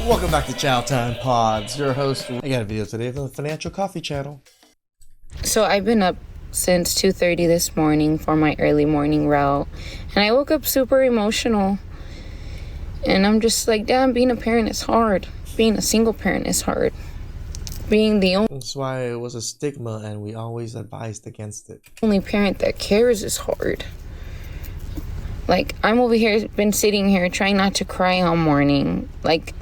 Welcome back to CHOWTIME Pods. Your host. I got a video today from the Financial Coffee Channel. So I've been up since 2:30 this morning for my early morning route, and I woke up super emotional. And I'm just like, damn, being a parent is hard. Being a single parent is hard. Being the That's why it was a stigma, and we always advised against it. only parent that cares is hard. Like, I'm over here, been sitting here trying not to cry all morning, like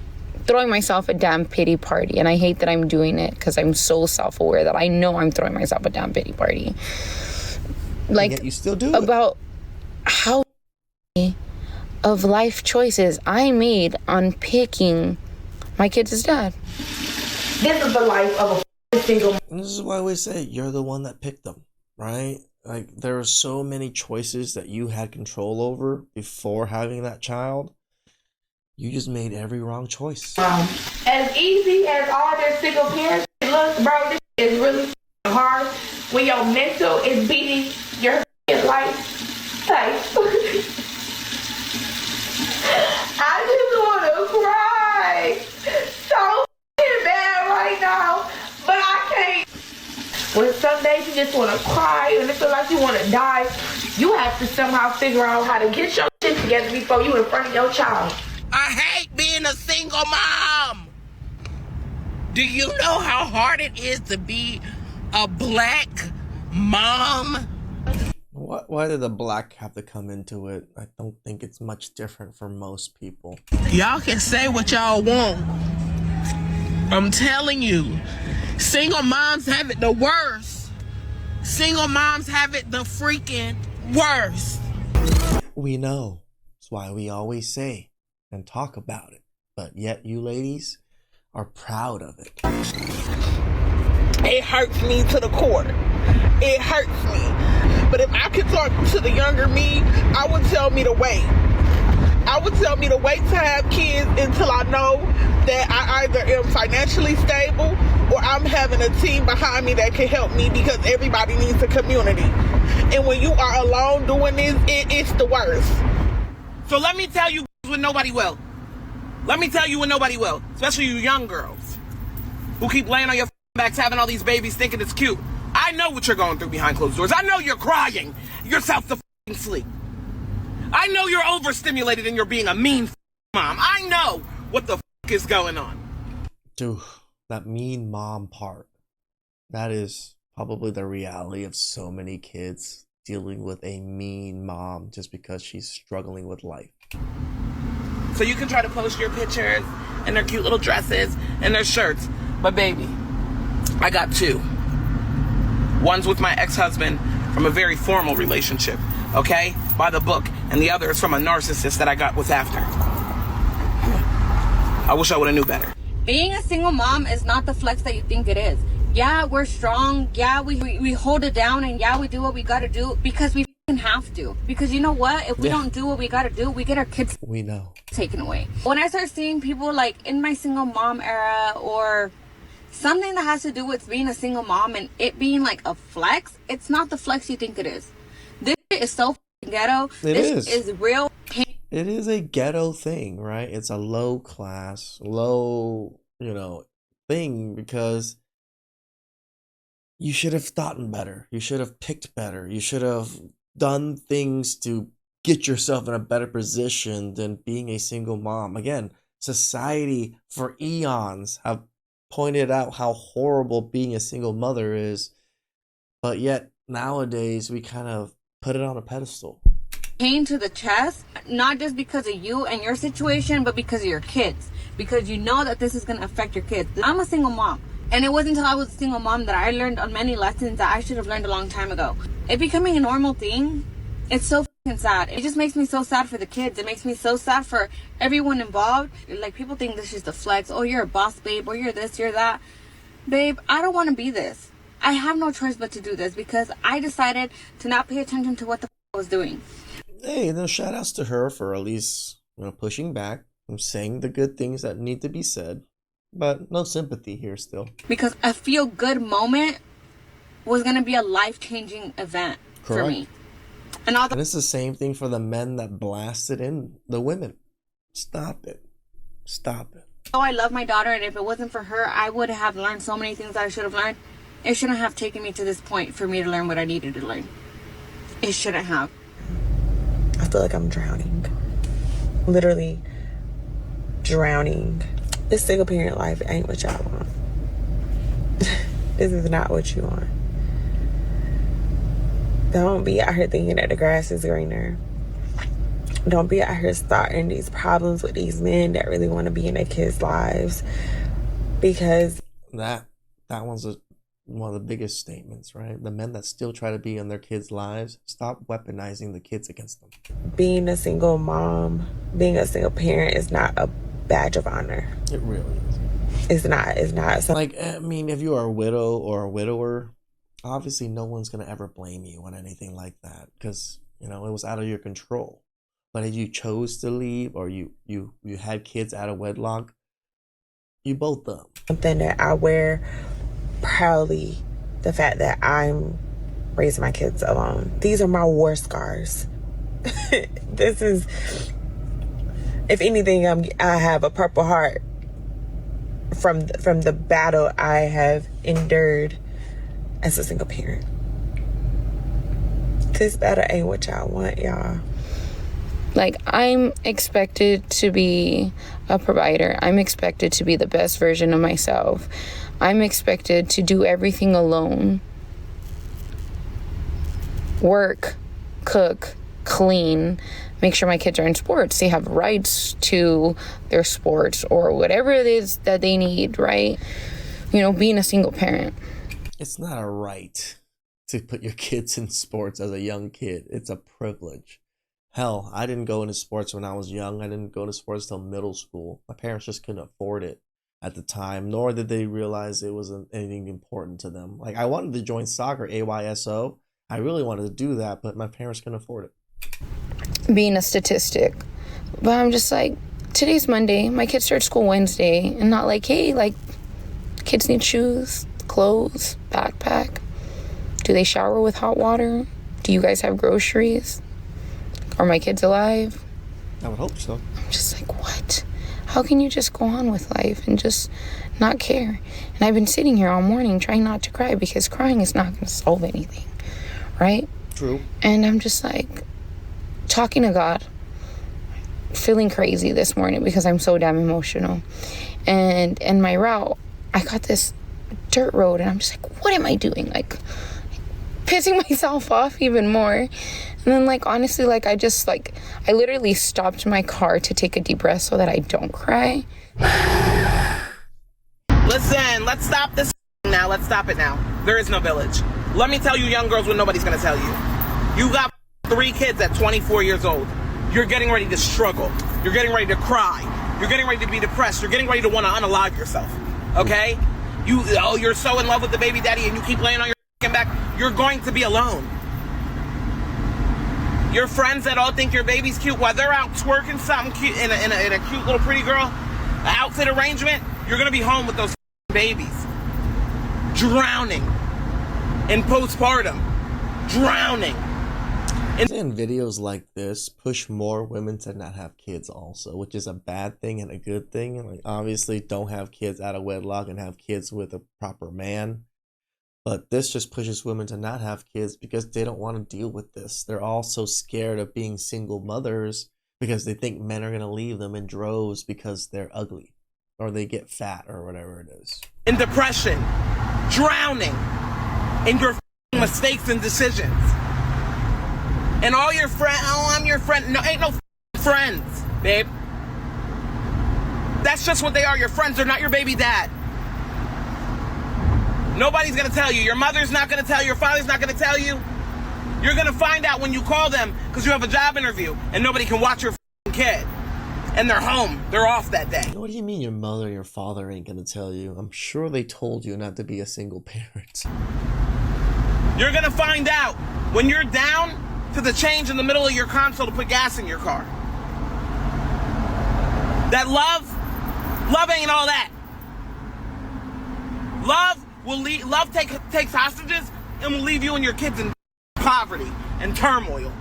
throwing myself a damn pity party. And I hate that I'm doing it because I'm so self-aware that I know I'm throwing myself a damn pity party. Like, and yet you still do about how of life choices I made on picking my kids' dad. This is the life of a single man. And this is why we say you're the one that picked them, right? Like, there are so many choices that you had control over before having that child. You just made every wrong choice. As easy as all this single parents looks, bro, this is really hard when your mental is beating your life. I just want to cry so bad right now, but I can't. When some days you just want to cry and it feels like you want to die, you have to somehow figure out how to get your shit together before you in front of your child. I hate being a single mom. Do you know how hard it is to be a black mom? Why did the black have to come into it? I don't think it's much different for most people. Y'all can say what y'all want. I'm telling you, single moms have it the worst. Single moms have it the freaking worst. We know. That's why we always say and talk about it. But yet you ladies are proud of it. It hurts me to the core. It hurts me. But if I could talk to the younger me, I would tell me to wait. I would tell me to wait to have kids until I know that I either am financially stable or I'm having a team behind me that can help me, because everybody needs a community. And when you are alone doing this, it's the worst. So let me tell you when nobody will. Let me tell you when nobody will. Especially you young girls who keep laying on your backs having all these babies thinking it's cute. I know what you're going through behind closed doors. I know you're crying yourself to sleep. I know you're overstimulated and you're being a mean mom. I know what the is going on. Dude, that mean mom part. That is probably the reality of so many kids dealing with a mean mom just because she's struggling with life. So you can try to post your pictures and their cute little dresses and their shirts. But baby, I got two. One's with my ex-husband from a very formal relationship, okay? By the book. And the other is from a narcissist that I got with after. I wish I would have knew better. Being a single mom is not the flex that you think it is. Yeah, we're strong. Yeah, we hold it down, and yeah, we do what we gotta do because we have to. Because you know what? If we don't do what we gotta do, we get our kids taken away. When I start seeing people like in my single mom era or something that has to do with being a single mom and it being like a flex, it's not the flex you think it is. This is so ghetto. This is real pain. It is a ghetto thing, right? It's a low class, low, thing, because you should have thought better. You should have picked better. You should have done things to get yourself in a better position than being a single mom. Again, society for eons have pointed out how horrible being a single mother is, but yet nowadays we kind of put it on a pedestal. Pain to the chest, not just because of you and your situation, but because of your kids, because you know that this is going to affect your kids. I'm a single mom, and it wasn't until I was a single mom that I learned on many lessons that I should have learned a long time ago. It becoming a normal thing, it's so fucking sad. It just makes me so sad for the kids. It makes me so sad for everyone involved. Like, people think this is the flex. Oh, you're a boss, babe, or you're this, you're that. Babe, I don't want to be this. I have no choice but to do this because I decided to not pay attention to what the I was doing. Hey, shout outs to her for at least pushing back and saying the good things that need to be said, but no sympathy here still. Because a feel good moment was going to be a life-changing event for me. And it's the same thing for the men that blasted in the women. Stop it. Stop it. though I love my daughter, and if it wasn't for her, I would have learned so many things that I should have learned. It shouldn't have taken me to this point for me to learn what I needed to learn. It shouldn't have. I feel like I'm drowning. Literally drowning. This single parent life ain't what y'all want. This is not what you want. Don't be out here thinking that the grass is greener. Don't be out here starting these problems with these men that really want to be in their kids' lives. Because that one's one of the biggest statements, right? The men that still try to be in their kids' lives, stop weaponizing the kids against them. being a single mom, being a single parent is not a badge of honor. It really is. It's not. It's not. Like, I mean, if you are a widow or a widower, obviously no one's going to ever blame you on anything like that because, you know, it was out of your control. But if you chose to leave or you had kids out of wedlock, you both dumb. Something that I wear proudly, the fact that I'm raising my kids alone. These are my war scars. This is, if anything, I have a Purple Heart from the battle I have endured as a single parent. This battle ain't what y'all want, y'all. Like, I'm expected to be a provider. I'm expected to be the best version of myself. I'm expected to do everything alone. Work, cook, clean, make sure my kids are in sports. They have rights to their sports or whatever it is that they need, right? You know, being a single parent. It's not a right to put your kids in sports as a young kid. It's a privilege. Hell, I didn't go into sports when I was young. I didn't go into sports till middle school. My parents just couldn't afford it at the time, nor did they realize it wasn't anything important to them. Like, I wanted to join soccer, AYSO. I really wanted to do that, but my parents couldn't afford it. Being a statistic. But I'm just like, today's Monday. My kids start school Wednesday. And not like, hey, like, kids need shoes, clothes, backpack. Do they shower with hot water? Do you guys have groceries? Are my kids alive? I would hope so. I'm just like, what? How can you just go on with life and just not care? And I've been sitting here all morning trying not to cry because crying is not going to solve anything, right? True. And I'm just like talking to God, feeling crazy this morning because I'm so damn emotional. And in my route, I got this dirt road and I'm just like, what am I doing? Like, pissing myself off even more. And then, like, honestly, like, I literally stopped my car to take a deep breath so that I don't cry. Listen, let's stop this now. Let's stop it now. There is no village. Let me tell you, young girls, what nobody's going to tell you. You got 3 kids at 24 years old. You're getting ready to struggle. You're getting ready to cry. You're getting ready to be depressed. You're getting ready to want to unalive yourself. Okay? You're so in love with the baby daddy and you keep laying on your back. You're going to be alone. Your friends that all think your baby's cute, while they're out twerking something cute in a cute little pretty girl outfit arrangement, you're gonna be home with those babies, drowning in postpartum, drowning. And videos like this push more women to not have kids also, which is a bad thing and a good thing. Like, obviously, don't have kids out of wedlock and have kids with a proper man. But this just pushes women to not have kids because they don't want to deal with this. They're all so scared of being single mothers because they think men are going to leave them in droves because they're ugly or they get fat or whatever it is. In depression, drowning in your mistakes and decisions. And all your friends, oh, I'm your friend. No, ain't no friends, babe. That's just what they are. Your friends are not your baby dad. Nobody's going to tell you. Your mother's not going to tell you. Your father's not going to tell you. You're going to find out when you call them because you have a job interview and nobody can watch your kid. And they're home. They're off that day. What do you mean your mother or your father ain't going to tell you? I'm sure they told you not to be a single parent. You're going to find out when you're down to the change in the middle of your console to put gas in your car. That love ain't all that. Love takes hostages and will leave you and your kids in poverty and turmoil.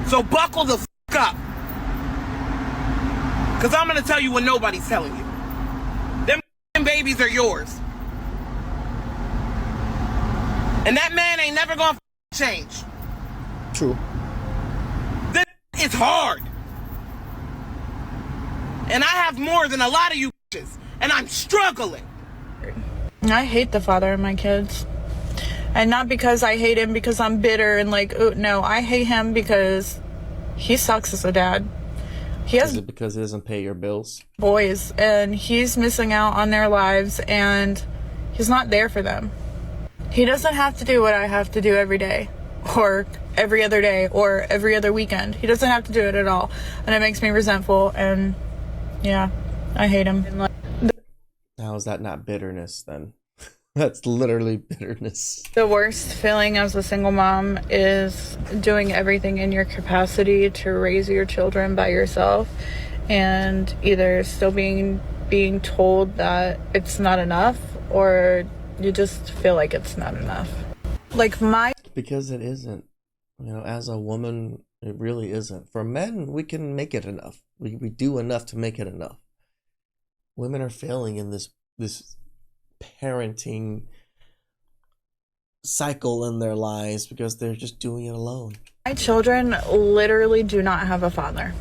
So buckle the f*** up. Because I'm going to tell you what nobody's telling you. Them babies are yours. And that man ain't never going to change. True. This is hard. And I have more than a lot of you bitches. And I'm struggling. I hate the father of my kids. And not because I hate him because I'm bitter and like, oh, no, I hate him because he sucks as a dad. He has Is it because he doesn't pay your bills? boys and he's missing out on their lives and he's not there for them. He doesn't have to do what I have to do every day or every other day or every other weekend. He doesn't have to do it at all. And it makes me resentful and yeah, I hate him. How is that not bitterness then? That's literally bitterness. The worst feeling as a single mom is doing everything in your capacity to raise your children by yourself and either still being told that it's not enough or you just feel like it's not enough. Because it isn't. You know, as a woman, it really isn't. For men, we can make it enough. We do enough to make it enough. Women are failing in this parenting cycle in their lives because they're just doing it alone. My children literally do not have a father.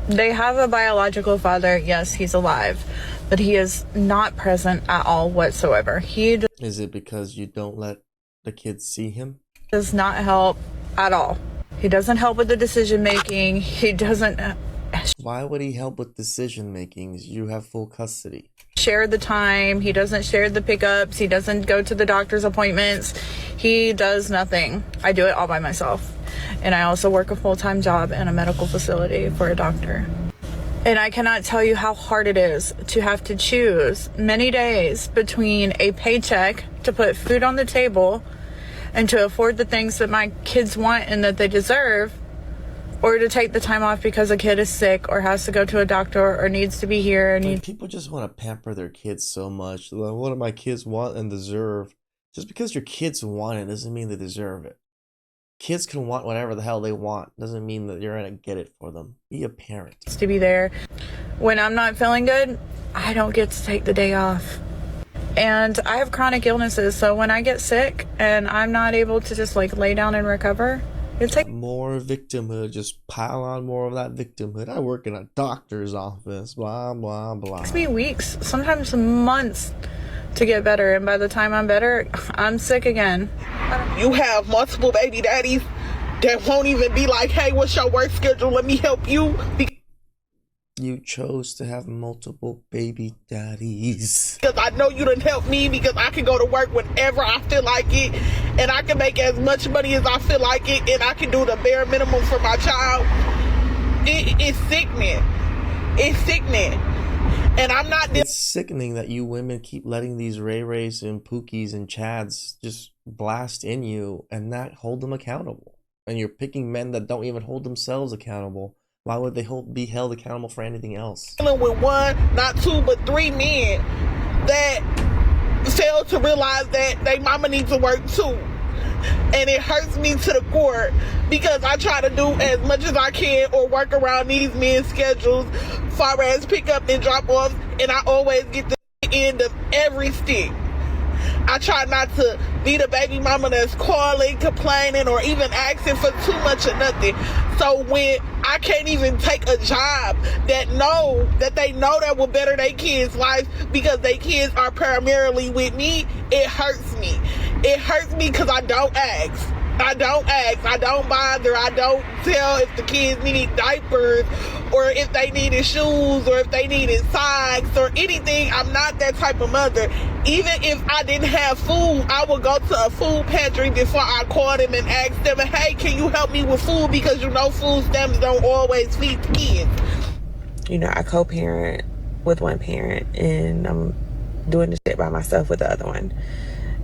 They have a biological father. Yes, he's alive, but he is not present at all whatsoever. Is it because you don't let the kids see him? Does not help at all. He doesn't help with the decision making. He doesn't Why would he help with decision making? You have full custody. share the time. He doesn't share the pickups. He doesn't go to the doctor's appointments. He does nothing. I do it all by myself. And I also work a full-time job in a medical facility for a doctor. And I cannot tell you how hard it is to have to choose many days between a paycheck to put food on the table and to afford the things that my kids want and that they deserve, or to take the time off because a kid is sick or has to go to a doctor or needs to be here. People just want to pamper their kids so much. Like, what do my kids want and deserve? Just because your kids want it doesn't mean they deserve it. Kids can want whatever the hell they want. Doesn't mean that you're going to get it for them. Be a parent. To be there. When I'm not feeling good, I don't get to take the day off. And I have chronic illnesses, so when I get sick and I'm not able to just like lay down and recover, it's like more victimhood. Just pile on more of that victimhood. I work in a doctor's office. Blah, blah, blah. It takes me weeks, sometimes months to get better. And by the time I'm better, I'm sick again. You have multiple baby daddies that won't even be like, hey, what's your work schedule? Let me help you. You chose to have multiple baby daddies. Because I know you done help me because I can go to work whenever I feel like it. And I can make as much money as I feel like it. And I can do the bare minimum for my child. It's sickening. It's sickening. And I'm not... It's sickening that you women keep letting these Ray-Rays and Pookies and Chads just blast in you and not hold them accountable. And you're picking men that don't even hold themselves accountable. Why would they be held accountable for anything else? Dealing with one, not two, but three men that fail to realize that their mama needs to work too. And it hurts me to the core because I try to do as much as I can or work around these men's schedules, far as pick up and drop off, and I always get the end of every stick. I try not to be the baby mama that's calling, complaining, or even asking for too much or nothing. So when I can't even take a job that they know that will better their kids' life because their kids are primarily with me, it hurts me. It hurts me because I don't ask. I don't ask. I don't bother. I don't tell if the kids needed diapers or if they needed shoes or if they needed socks or anything. I'm not that type of mother. Even if I didn't have food, I would go to a food pantry before I call them and ask them, hey, can you help me with food? Because you know food stamps don't always feed the kids. You know, I co-parent with one parent and I'm doing the shit by myself with the other one.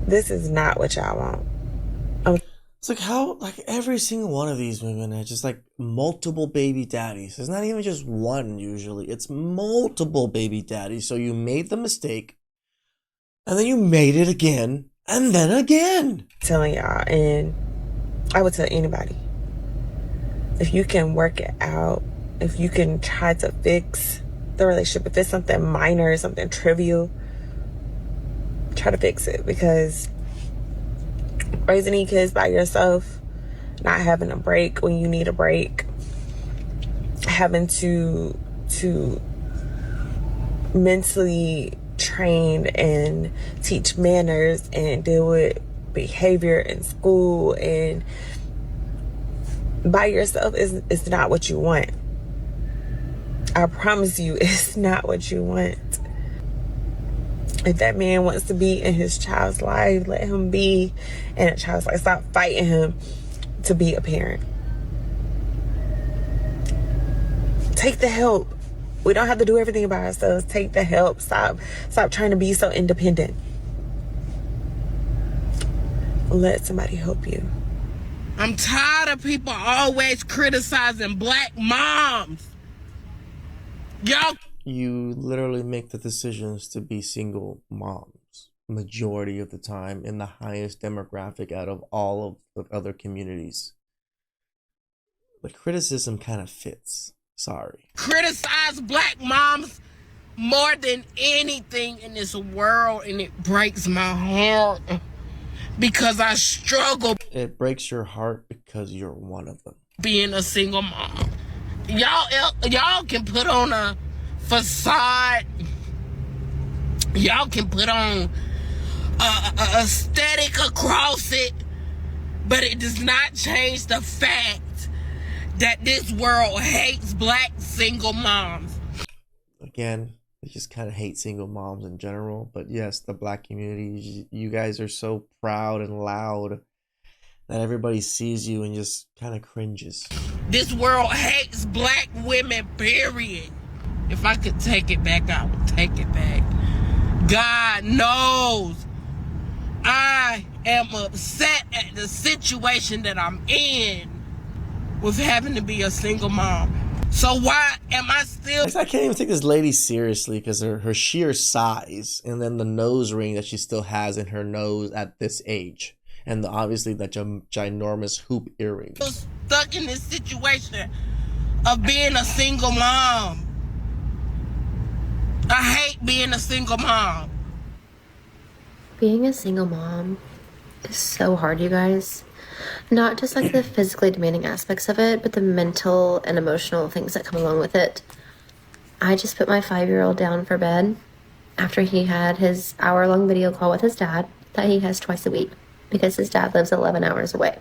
This is not what y'all want. It's like how, like every single one of these women are just like multiple baby daddies. It's not even just one usually. It's multiple baby daddies. So you made the mistake and then you made it again and then again. Telling y'all, and I would tell anybody, if you can work it out, if you can try to fix the relationship. If it's something minor, something trivial, try to fix it, because raising these kids by yourself, not having a break when you need a break, having to mentally train and teach manners and deal with behavior in school and by yourself is not what you want. I promise you, it's not what you want. If that man wants to be in his child's life, let him be in a child's life. Stop fighting him to be a parent. Take the help. We don't have to do everything by ourselves. Take the help. Stop trying to be so independent. Let somebody help you. I'm tired of people always criticizing black moms. Y'all, You literally make the decisions to be single moms majority of the time in the highest demographic out of all of the other communities. The criticism kind of fits. Sorry. criticize black moms more than anything in this world, and it breaks my heart because I struggle It breaks your heart because you're one of them. being a single mom. Y'all can put on a facade. Y'all can put on a aesthetic across it, but it does not change the fact that this world hates black single moms. Again, I just kind of hate single moms in general. But yes, the black community, you guys are so proud and loud that everybody sees you and just kind of cringes. This world hates black women, period. If I could take it back, I would take it back. God knows I am upset at the situation that I'm in with having to be a single mom. So why am I still... I can't even take this lady seriously because her sheer size and then the nose ring that she still has in her nose at this age. And obviously that ginormous hoop earring. stuck in this situation of being a single mom. I hate being a single mom. Being a single mom is so hard, you guys. Not just like the physically demanding aspects of it, but the mental and emotional things that come along with it. I just put my 5-year-old down for bed after he had his hour-long video call with his dad that he has twice a week because his dad lives 11 hours away.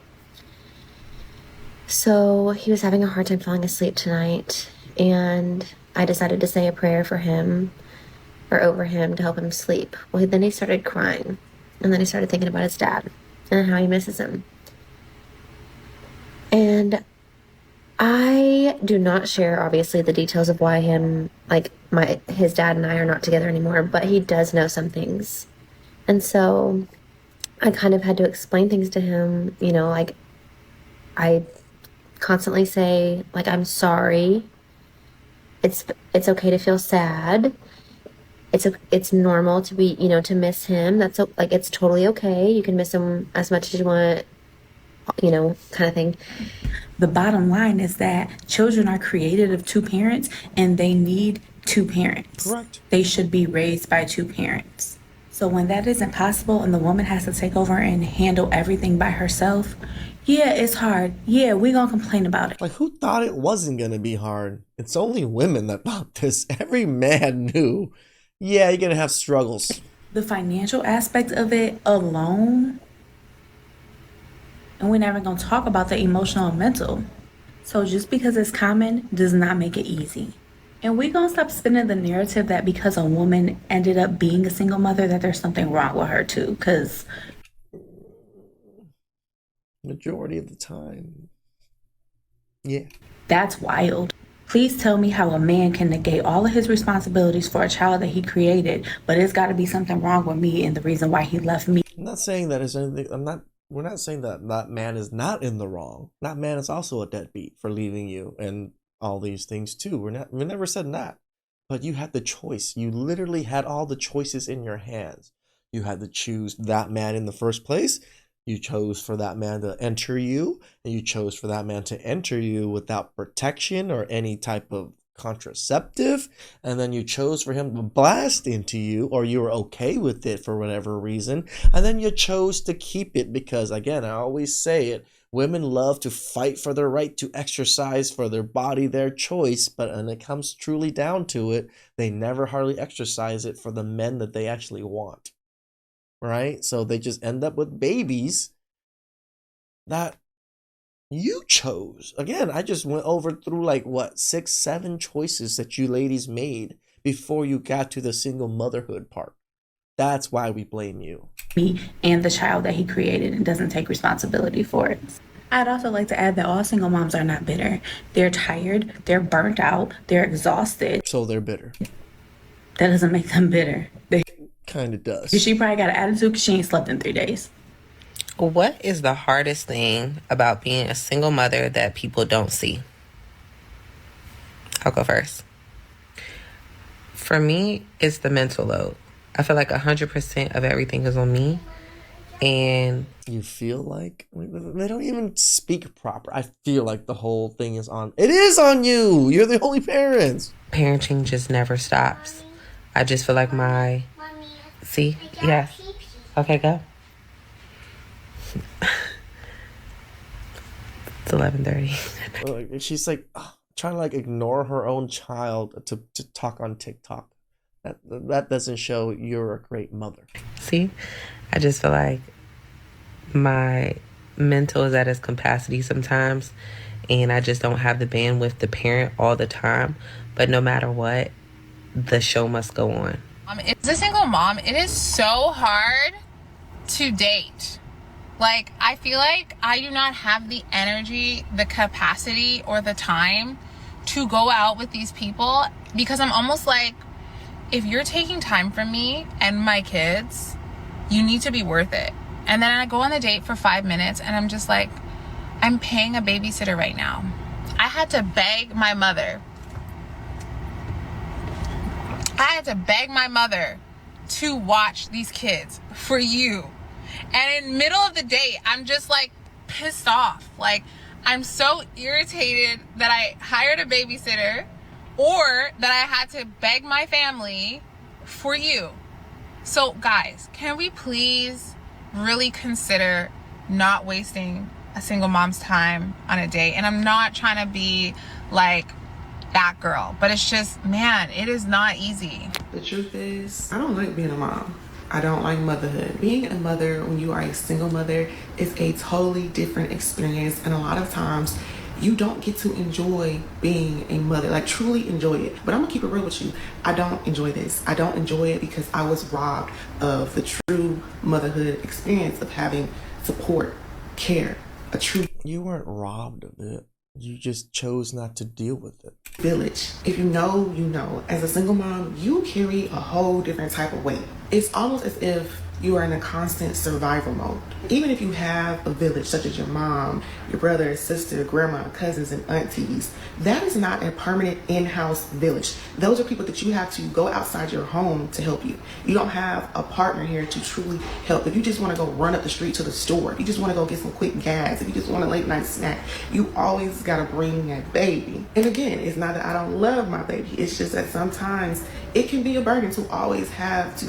So he was having a hard time falling asleep tonight, and I decided to say a prayer for him or over him to help him sleep. Well, then he started crying, and then he started thinking about his dad and how he misses him. And I do not share, obviously, the details of why his dad and I are not together anymore, but he does know some things. And so I kind of had to explain things to him, like I constantly say, like, I'm sorry. It's okay to feel sad. It's normal to be, to miss him. That's like, it's totally okay. You can miss him as much as you want, kind of thing. The bottom line is that children are created of two parents and they need two parents. Correct. They should be raised by two parents. So when that isn't possible and the woman has to take over and handle everything by herself, yeah, it's hard. Yeah, we're gonna complain about it. Like, who thought it wasn't gonna be hard? It's only women that thought this. Every man knew. Yeah, you're gonna have struggles. The financial aspect of it alone, and we're never gonna talk about the emotional and mental. So just because it's common does not make it easy. And we're gonna stop spinning the narrative that because a woman ended up being a single mother that there's something wrong with her too, because Majority of the time. Yeah. that's wild. Please tell me how a man can negate all of his responsibilities for a child that he created, but it's got to be something wrong with me and the reason why he left me. I'm not saying that there's anything. We're not saying that that man is not in the wrong. That man is also a deadbeat for leaving you and all these things too. We never said that. But you had the choice. You literally had all the choices in your hands. You had to choose that man in the first place. You chose for that man to enter you, and you chose for that man to enter you without protection or any type of contraceptive, and then you chose for him to blast into you, or you were okay with it for whatever reason, and then you chose to keep it because, again, I always say it, women love to fight for their right to exercise for their body, their choice, but when it comes truly down to it, they never hardly exercise it for the men that they actually want, right? So they just end up with babies that you chose. Again, I just went over through like what 6, 7 choices that you ladies made before you got to the single motherhood part. That's why we blame you. Me and the child that he created and doesn't take responsibility for it. I'd also like to add that all single moms are not bitter. They're tired, they're burnt out, they're exhausted. So they're bitter. That doesn't make them bitter. Kind of does. She probably got an attitude because she ain't slept in 3 days. What is the hardest thing about being a single mother that people don't see? I'll go first. For me, it's the mental load. I feel like 100% of everything is on me. And you feel like they don't even speak proper. I feel like the whole thing is on. It is on you. You're the only parents. Parenting just never stops. I just feel like see? Yes. Okay, go. It's 11:30. She's like trying to like ignore her own child to talk on TikTok. That doesn't show you're a great mother. See, I just feel like my mental is at its capacity sometimes, and I just don't have the bandwidth to parent all the time. But no matter what, the show must go on. As a single mom, it is so hard to date. Like, I feel like I do not have the energy, the capacity, or the time to go out with these people because I'm almost like, if you're taking time from me and my kids, you need to be worth it. And then I go on the date for 5 minutes and I'm just like, I'm paying a babysitter right now. I had to beg my mother. To watch these kids for you. And in the middle of the date, I'm just like pissed off. Like, I'm so irritated that I hired a babysitter or that I had to beg my family for you. So guys, can we please really consider not wasting a single mom's time on a date? And I'm not trying to be like that girl, but it's just, man, it is not easy. The truth is, I don't like being a mom. I don't like motherhood. Being a mother when you are a single mother is a totally different experience, and a lot of times you don't get to enjoy being a mother, like truly enjoy it. But I'm gonna keep it real with you. I don't enjoy this. I don't enjoy it because I was robbed of the true motherhood experience of having support, care, a true... You weren't robbed of it. You just chose not to deal with it. Village. If you know, you know. As a single mom, you carry a whole different type of weight. It's almost as if you are in a constant survival mode. Even if you have a village such as your mom, your brother, sister, grandma, cousins, and aunties, that is not a permanent in-house village. Those are people that you have to go outside your home to help you. You don't have a partner here to truly help. If you just want to go run up the street to the store, if you just want to go get some quick gas, if you just want a late night snack, you always got to bring that baby. And again, it's not that I don't love my baby. It's just that sometimes it can be a burden to always have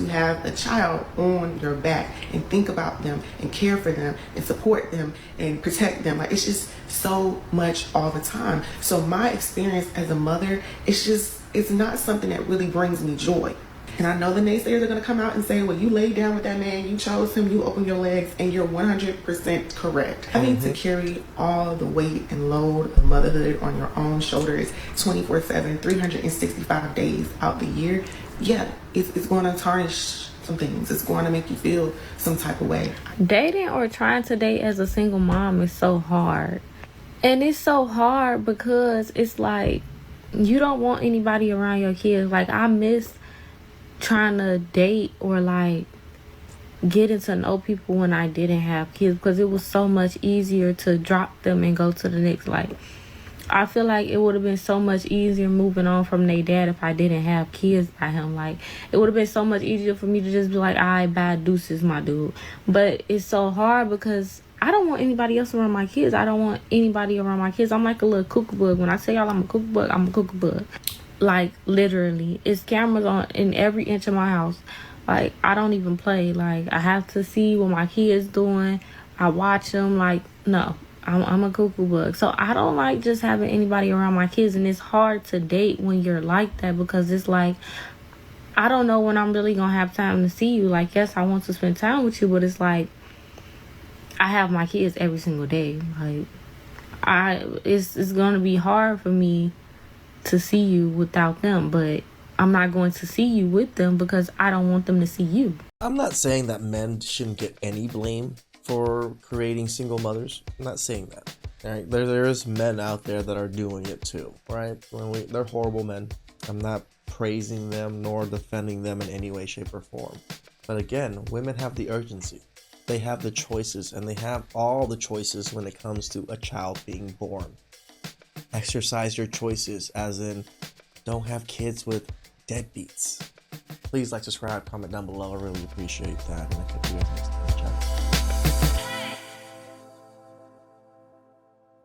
a child on your back and think about them and care for them and support them and protect them. Like, it's just so much all the time. So my experience as a mother, it's not something that really brings me joy. And I know the naysayers are going to come out and say, well, you laid down with that man, you chose him, you opened your legs, and you're 100% correct. Having to carry all the weight and load of motherhood on your own shoulders 24/7, 365 days out the year, yeah, it's going to tarnish some things. It's going to make you feel some type of way. Dating or trying to date as a single mom is so hard. And it's so hard because it's like you don't want anybody around your kids. Like, I miss trying to date or like getting to know people when I didn't have kids, because it was so much easier to drop them and go to the next. Like, I feel like it would have been so much easier moving on from their dad if I didn't have kids by him. Like, it would have been so much easier for me to just be like, alright, bye, deuces, my dude. But it's so hard because I don't want anybody else around my kids. I don't want anybody around my kids. I'm like a little cuckoo bug. When I say y'all I'm a cuckoo bug, I'm a cuckoo bug. Like, literally, it's cameras on in every inch of my house. Like, I don't even play. Like, I have to see what my kids doing. I watch them. Like, no, I'm a cuckoo bug. So I don't like just having anybody around my kids. And it's hard to date when you're like that, because it's like, I don't know when I'm really gonna have time to see you. Like, yes, I want to spend time with you, but it's like, I have my kids every single day. Like, it's gonna be hard for me to see you without them, but I'm not going to see you with them because I don't want them to see you. I'm not saying that men shouldn't get any blame for creating single mothers. I'm not saying that. Right? There's men out there that are doing it too, right? They're horrible men. I'm not praising them nor defending them in any way, shape, or form. But again, women have the urgency. They have the choices, and they have all the choices when it comes to a child being born. Exercise your choices, as in, don't have kids with deadbeats. Please like, subscribe, comment down below. I really appreciate that. And I'll catch you guys next time. Ciao.